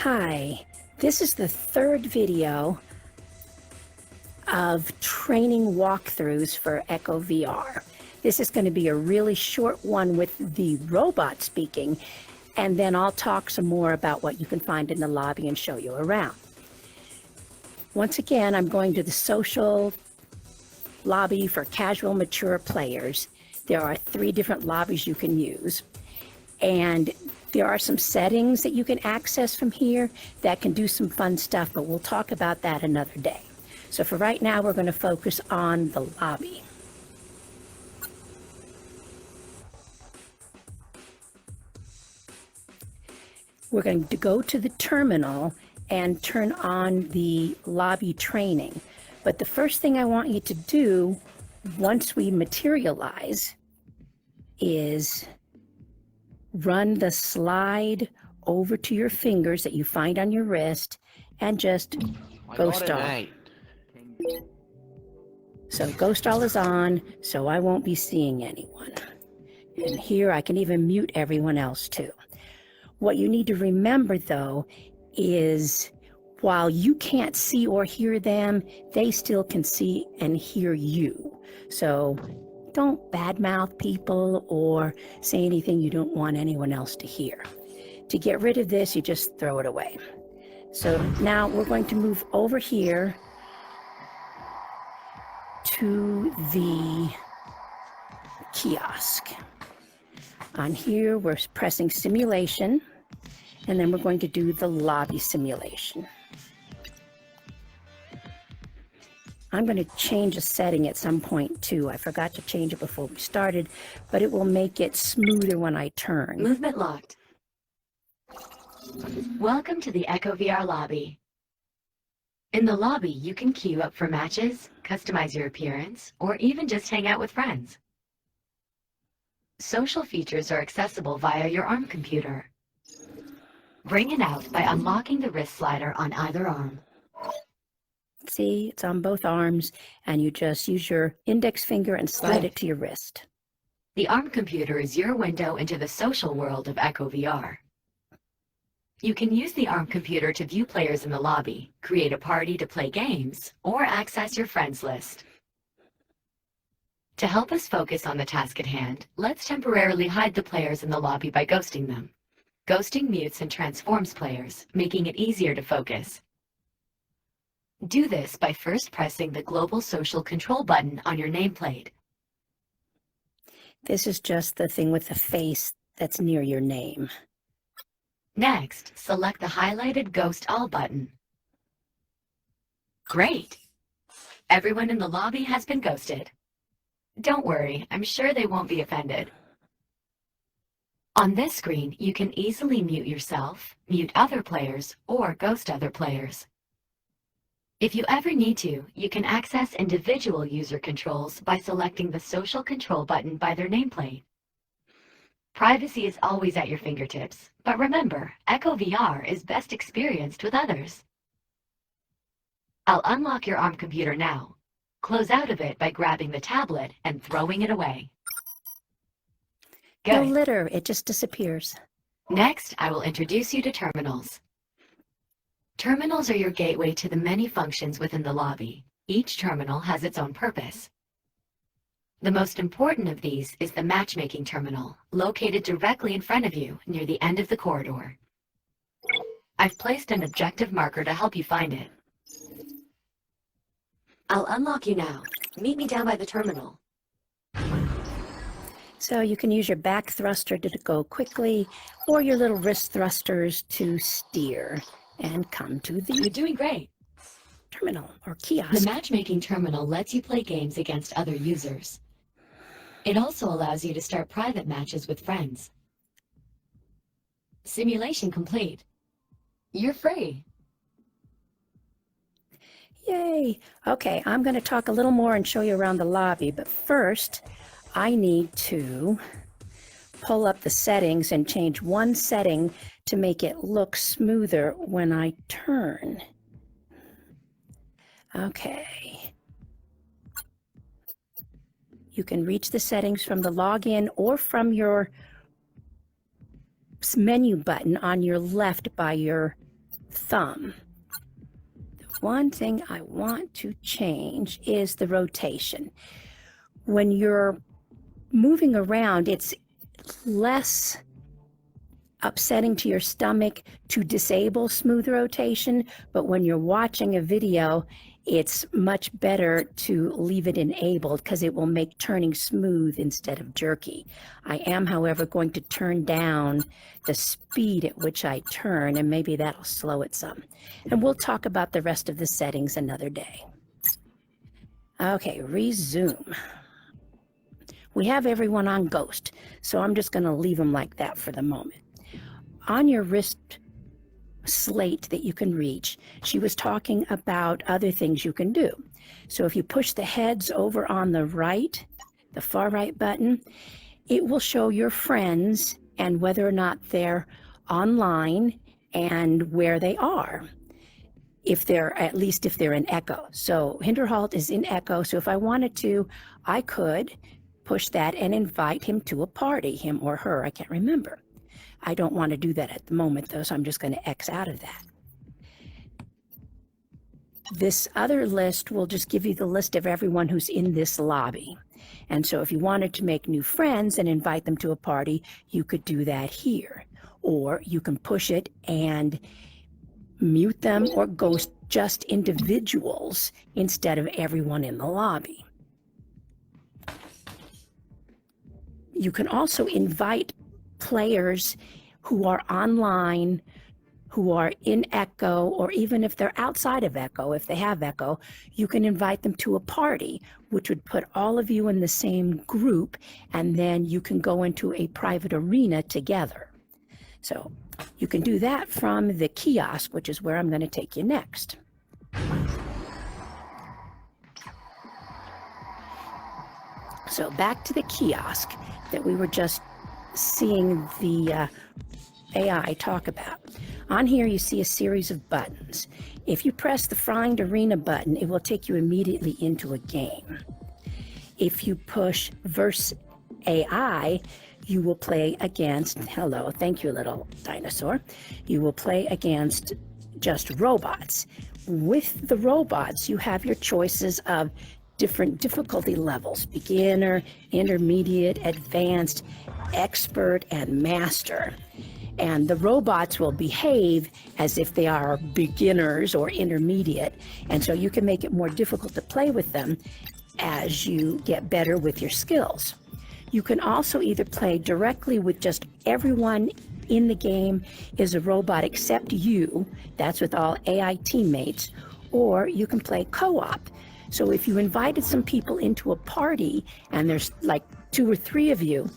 Hi, this is the third video of training walkthroughs for Echo VR. This is going to be a really short one with the robot speaking, and then I'll talk some more about what you can find in the lobby and show you around. Once again, I'm going to the social lobby for casual mature players. There are 3 different lobbies you can use, and there are some settings that you can access from here that can do some fun stuff, but we'll talk about that another day. So for right now, we're going to focus on the lobby. We're going to go to the terminal and turn on the lobby training. But the first thing I want you to do once we materialize is run the slide over to your fingers that you find on your wrist and just ghost all. So ghost all is on, so I won't be seeing anyone. And here I can even mute everyone else too. What you need to remember though is while you can't see or hear them, they still can see and hear you. So don't badmouth people or say anything you don't want anyone else to hear. To get rid of this, you just throw it away. So now we're going to move over here to the kiosk. On here, we're pressing simulation, and then we're going to do the lobby simulation. I'm going to change a setting at some point too. I forgot to change it before we started, but it will make it smoother when I turn. Movement locked. Welcome to the Echo VR lobby. In the lobby, you can queue up for matches, customize your appearance, or even just hang out with friends. Social features are accessible via your ARM computer. Bring it out by unlocking the wrist slider on either arm. See, it's on both arms, and you just use your index finger and slide it to your wrist. The ARM computer is your window into the social world of Echo VR. You can use the ARM computer to view players in the lobby, create a party to play games, or access your friends list. To help us focus on the task at hand, let's temporarily hide the players in the lobby by ghosting them. Ghosting mutes and transforms players, making it easier to focus. Do this by first pressing the Global Social Control button on your nameplate. This is just the thing with the face that's near your name. Next, select the highlighted Ghost All button. Great! Everyone in the lobby has been ghosted. Don't worry, I'm sure they won't be offended. On this screen, you can easily mute yourself, mute other players, or ghost other players. If you ever need to, you can access individual user controls by selecting the Social Control button by their nameplate. Privacy is always at your fingertips, but remember, Echo VR is best experienced with others. I'll unlock your ARM computer now. Close out of it by grabbing the tablet and throwing it away. Good. No litter, it just disappears. Next, I will introduce you to terminals. Terminals are your gateway to the many functions within the lobby. Each terminal has its own purpose. The most important of these is the matchmaking terminal, located directly in front of you near the end of the corridor. I've placed an objective marker to help you find it. I'll unlock you now. Meet me down by the terminal. So you can use your back thruster to go quickly, or your little wrist thrusters to steer and come to the You're doing great. terminal or kiosk. The matchmaking terminal lets you play games against other users. It also allows you to start private matches with friends. Simulation complete. You're free. Yay! Okay, I'm going to talk a little more and show you around the lobby, but first I need to pull up the settings and change one setting to make it look smoother when I turn. Okay. You can reach the settings from the login or from your menu button on your left by your thumb. The one thing I want to change is the rotation. When you're moving around, it's less upsetting to your stomach to disable smooth rotation, but when you're watching a video, it's much better to leave it enabled because it will make turning smooth instead of jerky. I am, however, going to turn down the speed at which I turn, and maybe that'll slow it some. And we'll talk about the rest of the settings another day. Okay, resume. We have everyone on Ghost, so I'm just going to leave them like that for the moment. On your wrist slate that you can reach, she was talking about other things you can do. So if you push the heads over on the right, the far right button, it will show your friends and whether or not they're online and where they are. If they're, at least if they're in Echo. So Hinterhalt is in Echo, so if I wanted to, I could push that and invite him to a party, him or her, I can't remember. I don't want to do that at the moment, though, so I'm just going to X out of that. This other list will just give you the list of everyone who's in this lobby. And so if you wanted to make new friends and invite them to a party, you could do that here. Or you can push it and mute them or ghost just individuals instead of everyone in the lobby. You can also invite players who are online, who are in Echo, or even if they're outside of Echo, if they have Echo, you can invite them to a party, which would put all of you in the same group, and then you can go into a private arena together. So you can do that from the kiosk, which is where I'm going to take you next. So back to the kiosk that we were just seeing the AI talk about. On here you see a series of buttons. If you press the Find Arena button, it will take you immediately into a game. If you push Verse AI, you will play against, hello, thank you little dinosaur, you will play against just robots. With the robots, you have your choices of different difficulty levels: beginner, intermediate, advanced, expert, and master. And the robots will behave as if they are beginners or intermediate, and so you can make it more difficult to play with them as you get better with your skills. You can also either play directly with just everyone in the game is a robot except you, that's with all AI teammates, or you can play co-op. So if you invited some people into a party and there's like 2 or 3 of you,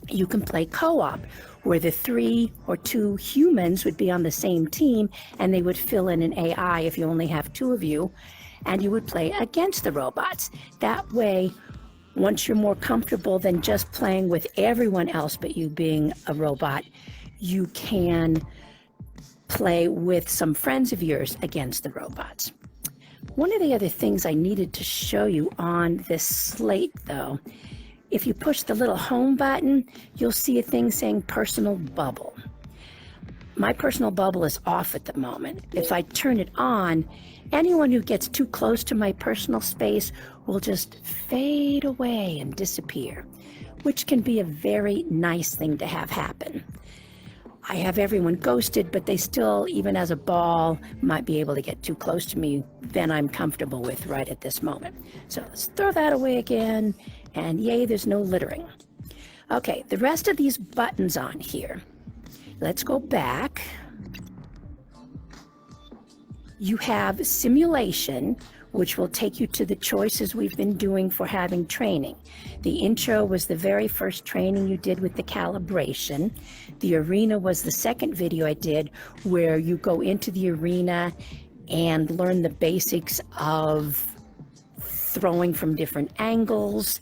you can play co-op, where the 3 or 2 humans would be on the same team and they would fill in an AI if you only have 2 of you, and you would play against the robots. That way, once you're more comfortable than just playing with everyone else but you being a robot, you can play with some friends of yours against the robots. One of the other things I needed to show you on this slate, though, if you push the little home button, you'll see a thing saying personal bubble. My personal bubble is off at the moment. If I turn it on, anyone who gets too close to my personal space will just fade away and disappear, which can be a very nice thing to have happen. I have everyone ghosted, but they still, even as a ball, might be able to get too close to me than I'm comfortable with right at this moment. So let's throw that away again, and yay, there's no littering. Okay, the rest of these buttons on here, let's go back. You have simulation, which will take you to the choices we've been doing for having training. The intro was the very first training you did with the calibration. The arena was the second video I did, where you go into the arena and learn the basics of throwing from different angles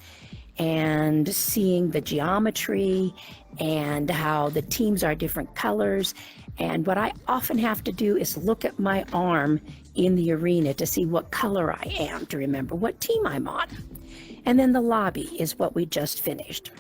and seeing the geometry and how the teams are different colors. And what I often have to do is look at my arm in the arena to see what color I am, to remember what team I'm on. And then the lobby is what we just finished.